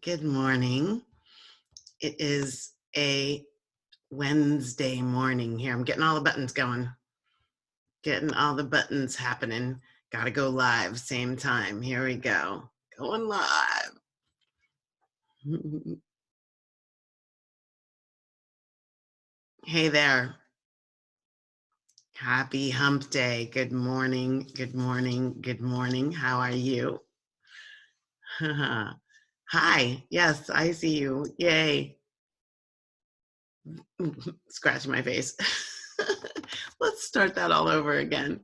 Good morning. It is a Wednesday morning here. I'm getting all the buttons going, getting all the buttons happening. Got to go live same time. Here we go. Going live. Hey there. Happy Hump Day. Good morning. Good morning. Good morning. How are you? Hi. Yes, I see you. Yay. Scratching my face. Let's start that all over again.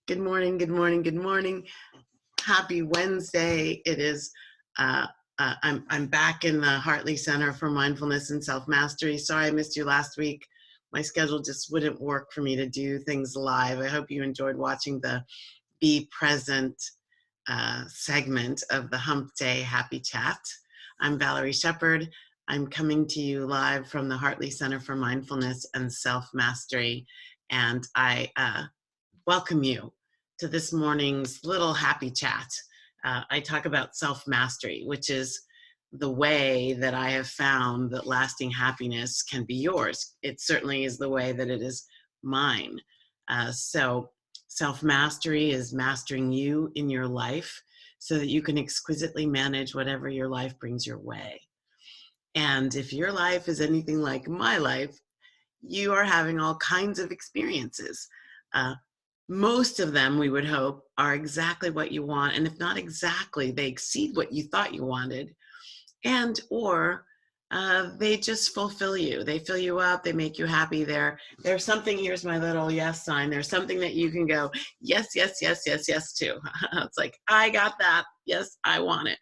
Good morning, good morning, good morning. Happy Wednesday. It is, I'm back in the Hartley Center for Mindfulness and Self-Mastery. Sorry I missed you last week. My schedule just wouldn't work for me to do things live. I hope you enjoyed watching the Be Present segment of the Hump Day Happy Chat. I'm Valerie Shepard. I'm coming to you live from the Hartley Center for Mindfulness and Self-Mastery, and I welcome you to this morning's little happy chat. I talk about self-mastery, which is the way that I have found that lasting happiness can be yours. It certainly is the way that it is mine. So self-mastery is mastering you in your life so that you can exquisitely manage whatever your life brings your way. And if your life is anything like my life, you are having all kinds of experiences. Most of them, we would hope, are exactly what you want. And if not exactly, they exceed what you thought you wanted. And or they just fulfill you. They fill you up. They make you happy. There's something, here's my little yes sign. There's something that you can go, yes, yes, yes, yes, yes to. It's like, I got that. Yes, I want it.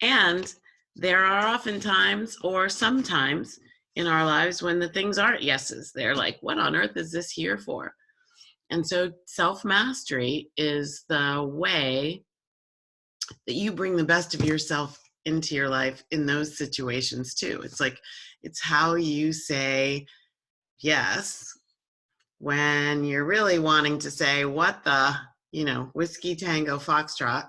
And there are often times or sometimes in our lives when the things aren't yeses. They're like, what on earth is this here for? And so self-mastery is the way that you bring the best of yourself into your life in those situations too. It's like, it's how you say yes when you're really wanting to say, what the, whiskey tango foxtrot,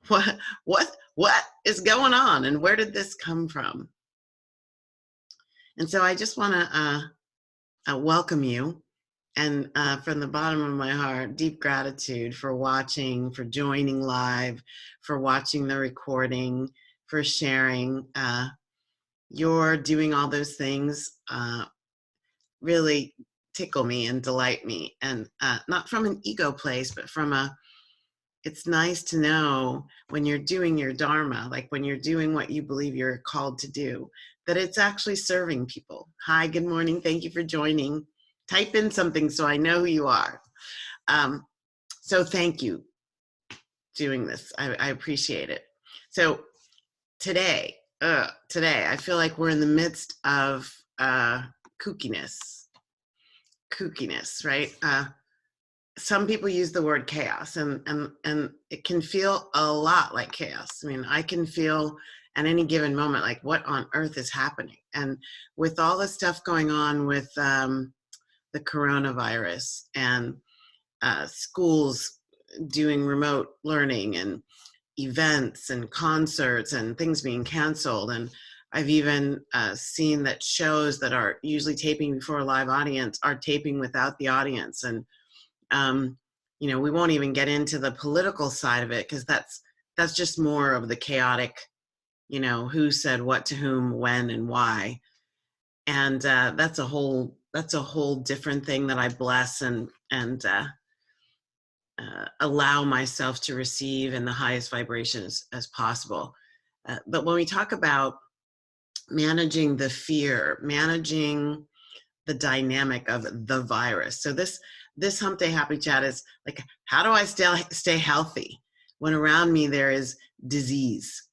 what is going on and where did this come from? And so I just want to welcome you, and from the bottom of my heart, deep gratitude for watching, for joining live, for watching the recording, for sharing. You're doing all those things really tickle me and delight me, and not from an ego place, but from it's nice to know when you're doing your dharma, like when you're doing what you believe you're called to do, that it's actually serving people. Hi, good morning. Thank you for joining. Type in something so I know who you are. So thank you doing this. I appreciate it. So today, I feel like we're in the midst of kookiness, right? Some people use the word chaos, and it can feel a lot like chaos. I mean, I can feel at any given moment like, what on earth is happening? And with all the stuff going on with the coronavirus and schools doing remote learning and events and concerts and things being canceled, and I've even seen that shows that are usually taping before a live audience are taping without the audience. And we won't even get into the political side of it, because that's just more of the chaotic, who said what to whom, when, and why. And that's a whole different thing that I bless and allow myself to receive in the highest vibrations as possible. But when we talk about managing the fear, managing the dynamic of the virus, so this Hump Day Happy Chat is like, how do I stay healthy when around me there is disease?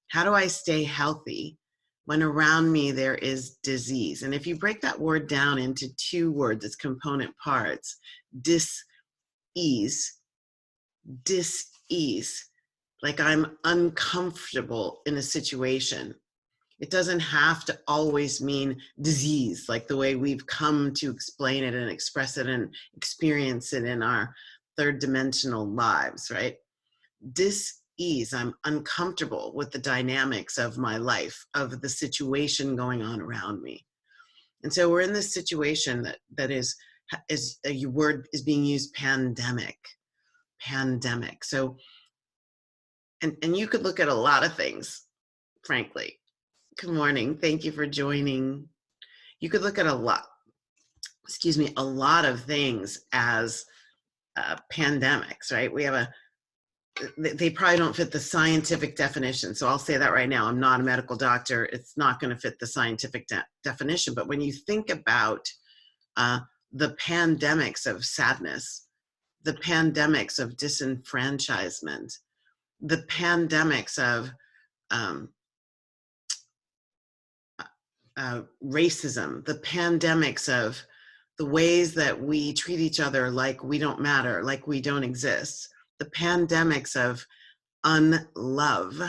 How do I stay healthy when around me there is disease? And if you break that word down into two words, its component parts, dis-ease, like I'm uncomfortable in a situation. It doesn't have to always mean disease, like the way we've come to explain it and express it and experience it in our third dimensional lives, right? Dis ease. I'm uncomfortable with the dynamics of my life, of the situation going on around me. And so we're in this situation that is a word is being used, pandemic. So, and you could look at a lot of things, frankly. Good morning. Thank you for joining. You could look at a lot of things as pandemics, right? They probably don't fit the scientific definition. So I'll say that right now. I'm not a medical doctor. It's not going to fit the scientific definition. But when you think about the pandemics of sadness, the pandemics of disenfranchisement, the pandemics of racism, the pandemics of the ways that we treat each other like we don't matter, like we don't exist, the pandemics of unlove.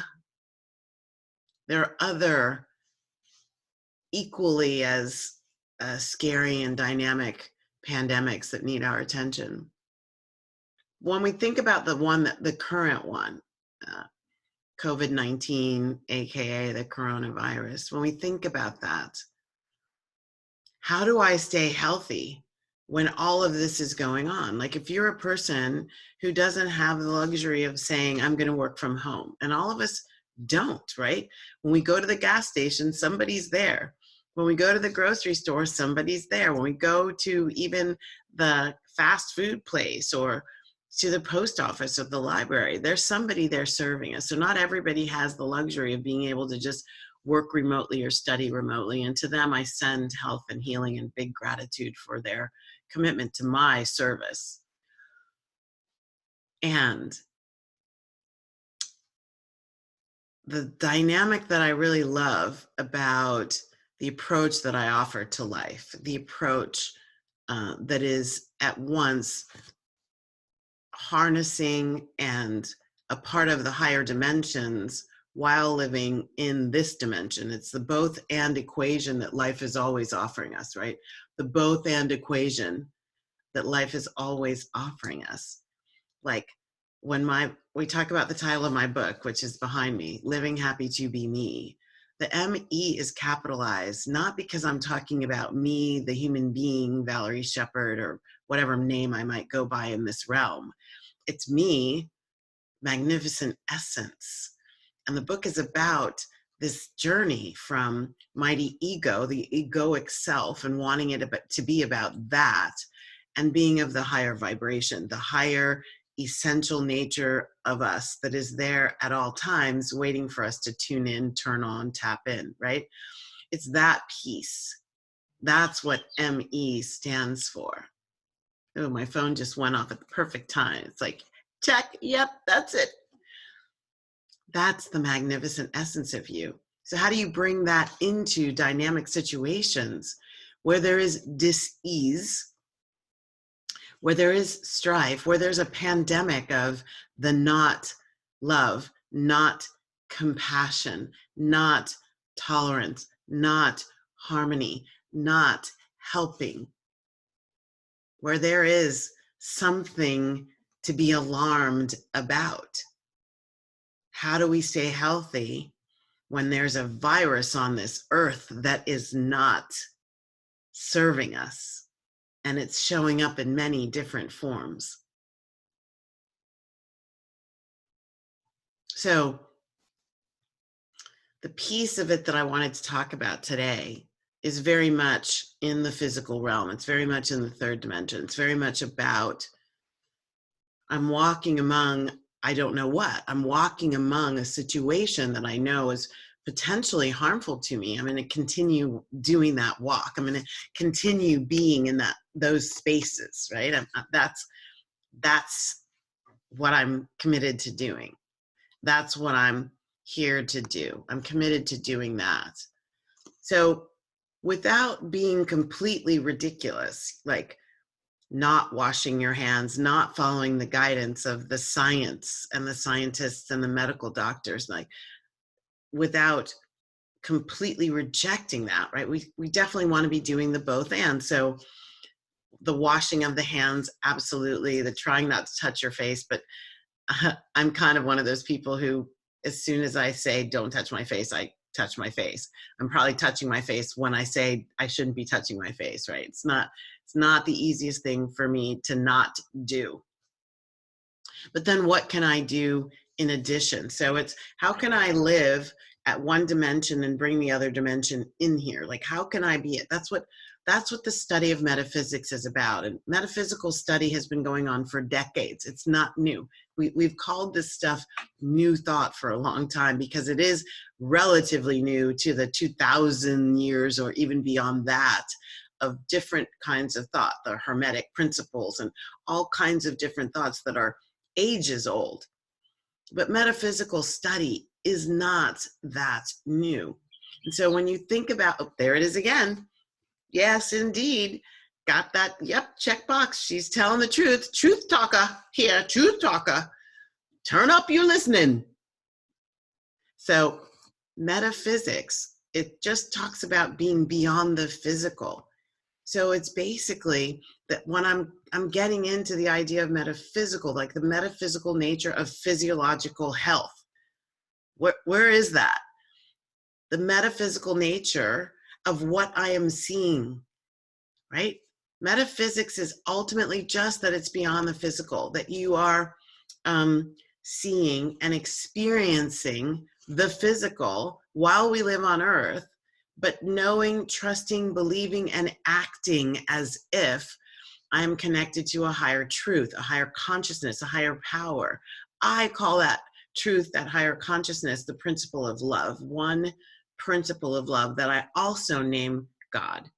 There are other equally as scary and dynamic pandemics that need our attention. When we think about the current one, COVID-19, AKA the coronavirus, when we think about that, how do I stay healthy when all of this is going on? Like if you're a person who doesn't have the luxury of saying, I'm going to work from home, and all of us don't, right? When we go to the gas station, somebody's there. When we go to the grocery store, somebody's there. When we go to even the fast food place or to the post office or the library, there's somebody there serving us. So not everybody has the luxury of being able to just work remotely or study remotely. And to them, I send health and healing and big gratitude for their commitment to my service. And the dynamic that I really love about the approach that I offer to life, the approach that is at once harnessing and a part of the higher dimensions while living in this dimension. It's the both and equation that life is always offering us, right? The both and equation that life is always offering us. Like when we talk about the title of my book, which is behind me, Living Happy to Be Me, the M-E is capitalized, not because I'm talking about me, the human being, Valerie Shepard, or whatever name I might go by in this realm. It's me, magnificent essence. And the book is about this journey from mighty ego, the egoic self, and wanting it to be about that, and being of the higher vibration, the higher essential nature of us that is there at all times, waiting for us to tune in, turn on, tap in, right? It's that piece. That's what ME stands for. Oh, my phone just went off at the perfect time. It's like, check, yep, that's it. That's the magnificent essence of you. So how do you bring that into dynamic situations where there is dis-ease, where there is strife, where there's a pandemic of the not love, not compassion, not tolerance, not harmony, not helping, where there is something to be alarmed about? How do we stay healthy when there's a virus on this earth that is not serving us? And it's showing up in many different forms. So the piece of it that I wanted to talk about today is very much in the physical realm. It's very much in the third dimension. It's very much about, I'm walking among, I don't know what. I'm walking among a situation that I know is potentially harmful to me. I'm going to continue doing that walk. I'm going to continue being in those spaces, right? That's what I'm committed to doing. That's what I'm here to do. I'm committed to doing that. So without being completely ridiculous, like not washing your hands, not following the guidance of the science and the scientists and the medical doctors, like without completely rejecting that, right? We definitely want to be doing the both and. So the washing of the hands, absolutely. The trying not to touch your face, but I'm kind of one of those people who, as soon as I say, don't touch my face, I touch my face. I'm probably touching my face when I say I shouldn't be touching my face, right? It's not the easiest thing for me to not do. But then what can I do in addition? So it's, how can I live at one dimension and bring the other dimension in here? Like, how can I be it? That's what the study of metaphysics is about. And metaphysical study has been going on for decades. It's not new. We've called this stuff new thought for a long time because it is relatively new to the 2000 years or even beyond that of different kinds of thought, the Hermetic principles and all kinds of different thoughts that are ages old. But metaphysical study is not that new. And so when you think about, oh, there it is again. Yes, indeed. Got that. Yep, checkbox. She's telling the truth. Truth talker here, truth talker. Turn up your listening. So metaphysics, it just talks about being beyond the physical. So it's basically that when I'm getting into the idea of metaphysical, like the metaphysical nature of physiological health. Where is that? The metaphysical nature of what I am seeing, right? Metaphysics is ultimately just that it's beyond the physical, that you are seeing and experiencing the physical while we live on earth, but knowing, trusting, believing, and acting as if I'm connected to a higher truth, a higher consciousness, a higher power. I call that truth, that higher consciousness, the principle of love, one principle of love that I also name God.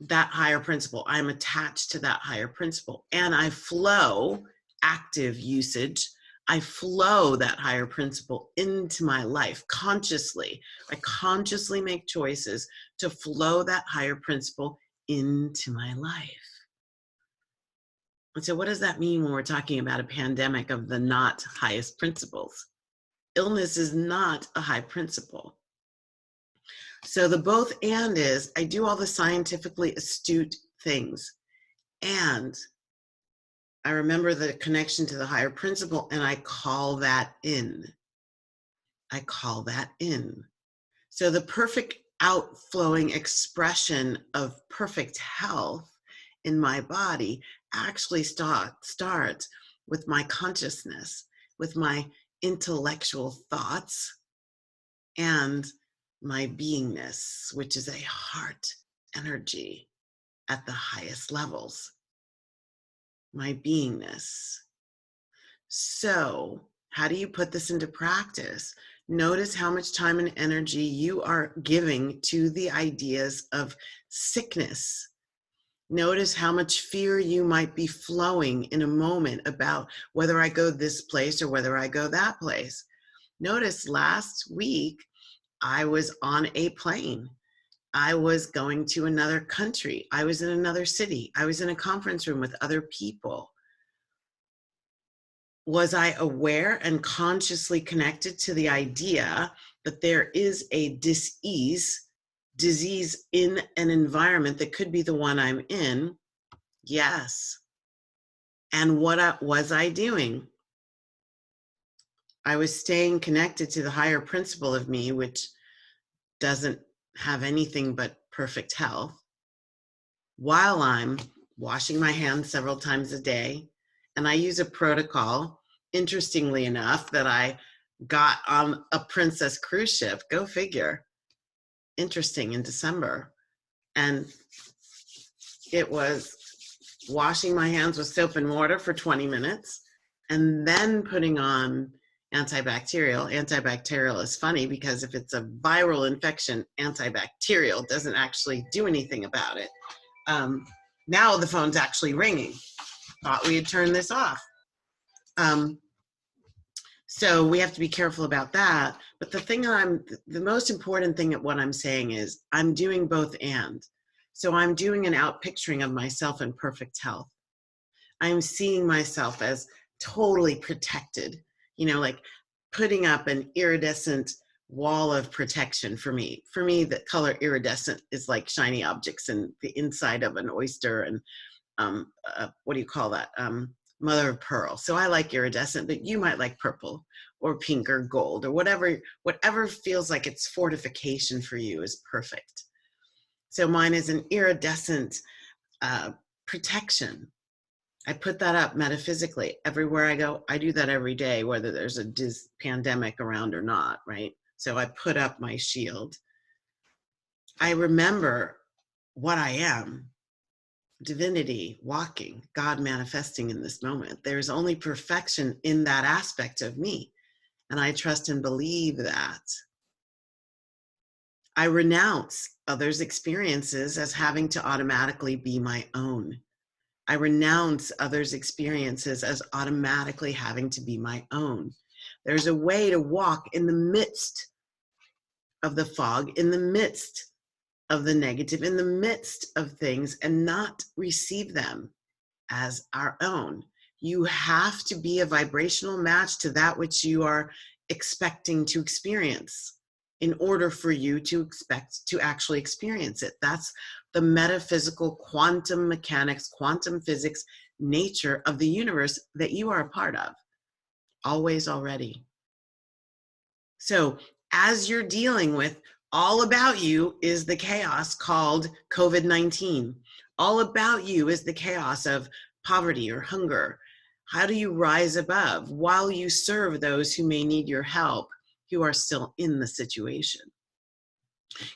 That higher principle, I'm attached to that higher principle, and I flow, active usage, I flow that higher principle into my life consciously. I consciously make choices to flow that higher principle into my life. And so what does that mean when we're talking about a pandemic of the not highest principles? Illness is not a high principle. So the both and is, I do all the scientifically astute things, and I remember the connection to the higher principle, and I call that in. I call that in. So the perfect outflowing expression of perfect health in my body actually starts with my consciousness, with my intellectual thoughts, and my beingness, which is a heart energy at the highest levels. My beingness. So, how do you put this into practice? Notice how much time and energy you are giving to the ideas of sickness. Notice how much fear you might be flowing in a moment about whether I go this place or whether I go that place. Notice last week, I was on a plane. I was going to another country. I was in another city. I was in a conference room with other people. Was I aware and consciously connected to the idea that there is a disease in an environment that could be the one I'm in? Yes. And what was I doing? I was staying connected to the higher principle of me, which doesn't have anything but perfect health, while I'm washing my hands several times a day. And I use a protocol, interestingly enough, that I got on a Princess cruise ship. Go figure. Interesting, in December. And it was washing my hands with soap and water for 20 minutes and then putting on antibacterial. Antibacterial is funny because if it's a viral infection, antibacterial doesn't actually do anything about it. Now the phone's actually ringing. Thought we had turned this off. So we have to be careful about that. But the most important thing at what I'm saying is I'm doing both and. So I'm doing an out picturing of myself in perfect health. I'm seeing myself as totally protected, like putting up an iridescent wall of protection for me. For me, the color iridescent is like shiny objects in the inside of an oyster and what do you call that? mother of pearl. So I like iridescent, but you might like purple or pink or gold or whatever feels like it's fortification for you is perfect. So mine is an iridescent protection. I put that up metaphysically everywhere I go. I do that every day, whether there's a pandemic around or not, right? So I put up my shield. I remember what I am, divinity walking, God manifesting in this moment. There's only perfection in that aspect of me. And I trust and believe that. I renounce others' experiences as having to automatically be my own. I renounce others' experiences as automatically having to be my own. There's a way to walk in the midst of the fog, in the midst of the negative, in the midst of things, and not receive them as our own. You have to be a vibrational match to that which you are expecting to experience in order for you to expect to actually experience it. That's the metaphysical, quantum mechanics, quantum physics nature of the universe that you are a part of, always, already. So as you're dealing with, all about you is the chaos called COVID-19. All about you is the chaos of poverty or hunger. How do you rise above while you serve those who may need your help, who are still in the situation?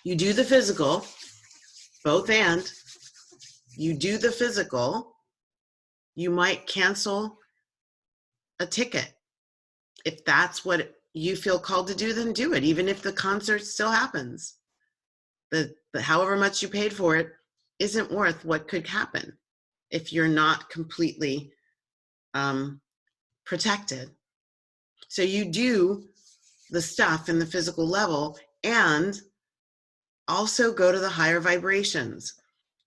You do the physical, both and. You do the physical. You might cancel a ticket. If that's what you feel called to do, then do it, even if the concert still happens. The however much you paid for it isn't worth what could happen if you're not completely protected. So you do the stuff in the physical level and also go to the higher vibrations.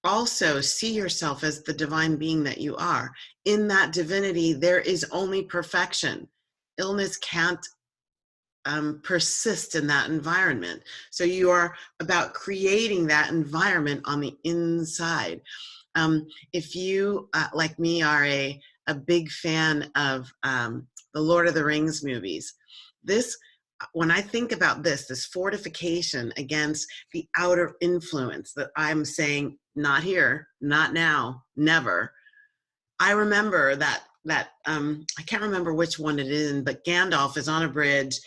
Also see yourself as the divine being that you are. In that divinity, there is only perfection. Illness can't persist in that environment. So you are about creating that environment on the inside. If you, like me, are a big fan of the Lord of the Rings movies, when I think about this fortification against the outer influence that I'm saying, not here, not now, never. I remember that I can't remember which one it is, but Gandalf is on a bridge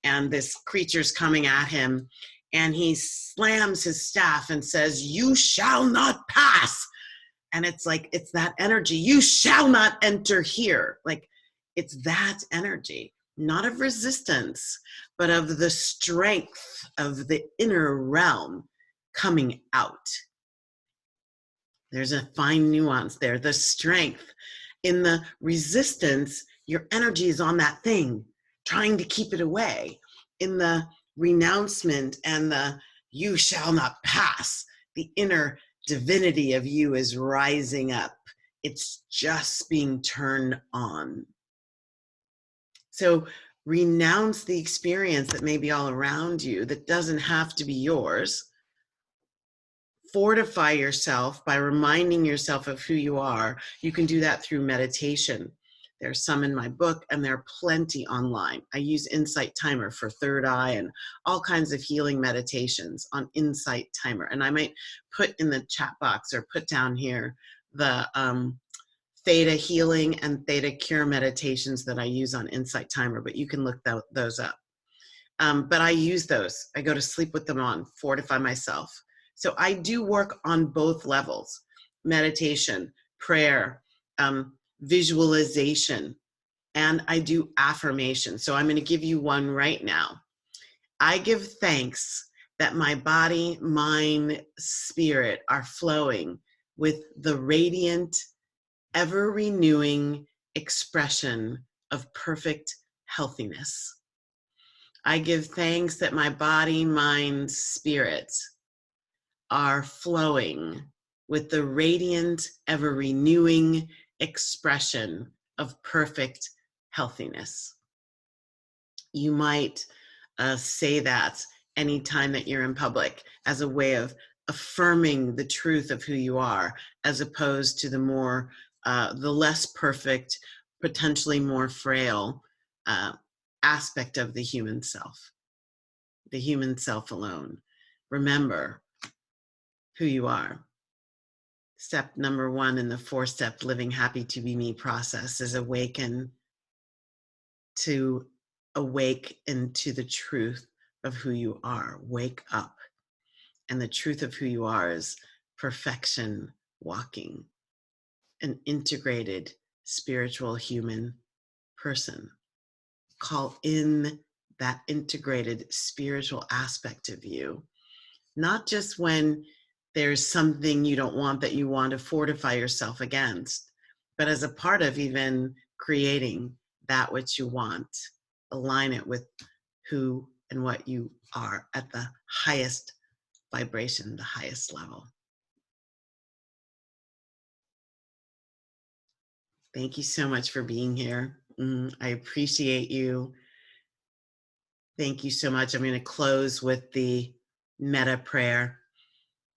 and this creature's coming at him and he slams his staff and says, "You shall not pass." And it's like, it's that energy. You shall not enter here. Like, it's that energy, not of resistance, but of the strength of the inner realm coming out. There's a fine nuance there. The strength. In the resistance, your energy is on that thing, trying to keep it away. In the renouncement and the "you shall not pass," the inner divinity of you is rising up. It's just being turned on. So renounce the experience that may be all around you that doesn't have to be yours. Fortify yourself by reminding yourself of who you are. You can do that through meditation. There's some in my book and there are plenty online. I use Insight Timer for third eye and all kinds of healing meditations on Insight Timer. And I might put in the chat box or put down here the theta healing and theta cure meditations that I use on Insight Timer, but you can look those up. But I use those. I go to sleep with them on, fortify myself. So I do work on both levels: meditation, prayer, visualization, and I do affirmation. So I'm going to give you one right now. I give thanks that my body, mind, spirit are flowing with the radiant, ever-renewing expression of perfect healthiness. I give thanks that my body, mind, spirit are flowing with the radiant, ever-renewing expression of perfect healthiness. You might say that anytime that you're in public as a way of affirming the truth of who you are, as opposed to the less perfect, potentially more frail aspect of the human self alone. Remember who you are. Step number 1 in the 4-step living happy to be me process is awake into the truth of who you are. Wake up. And the truth of who you are is perfection walking, an integrated spiritual human person. Call in that integrated spiritual aspect of you, not just when there's something you don't want that you want to fortify yourself against, but as a part of even creating that which you want. Align it with who and what you are at the highest vibration, the highest level. Thank you so much for being here. I appreciate you. Thank you so much. I'm going to close with the meta prayer.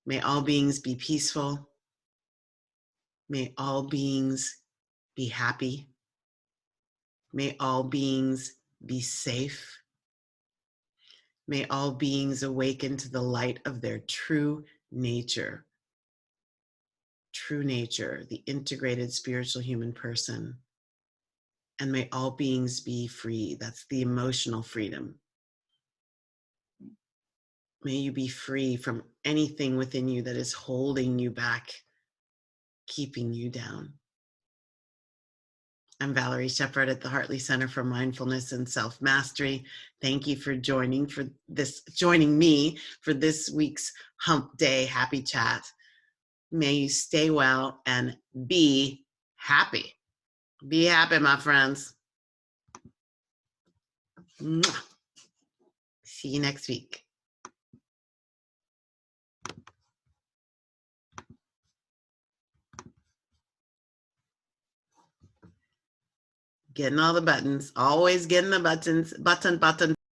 May all beings be peaceful. May all beings be happy. May all beings be safe. May all beings awaken to the light of their true nature, the integrated spiritual human person. And may all beings be free. That's the emotional freedom. May you be free from anything within you that is holding you back, keeping you down. I'm Valerie Shepard at the Hartley Center for Mindfulness and Self-Mastery. Thank you for joining me for this week's Hump Day Happy Chat. May you stay well and be happy. Be happy, my friends. Mwah. See you next week. Getting all the buttons, always getting the buttons, button.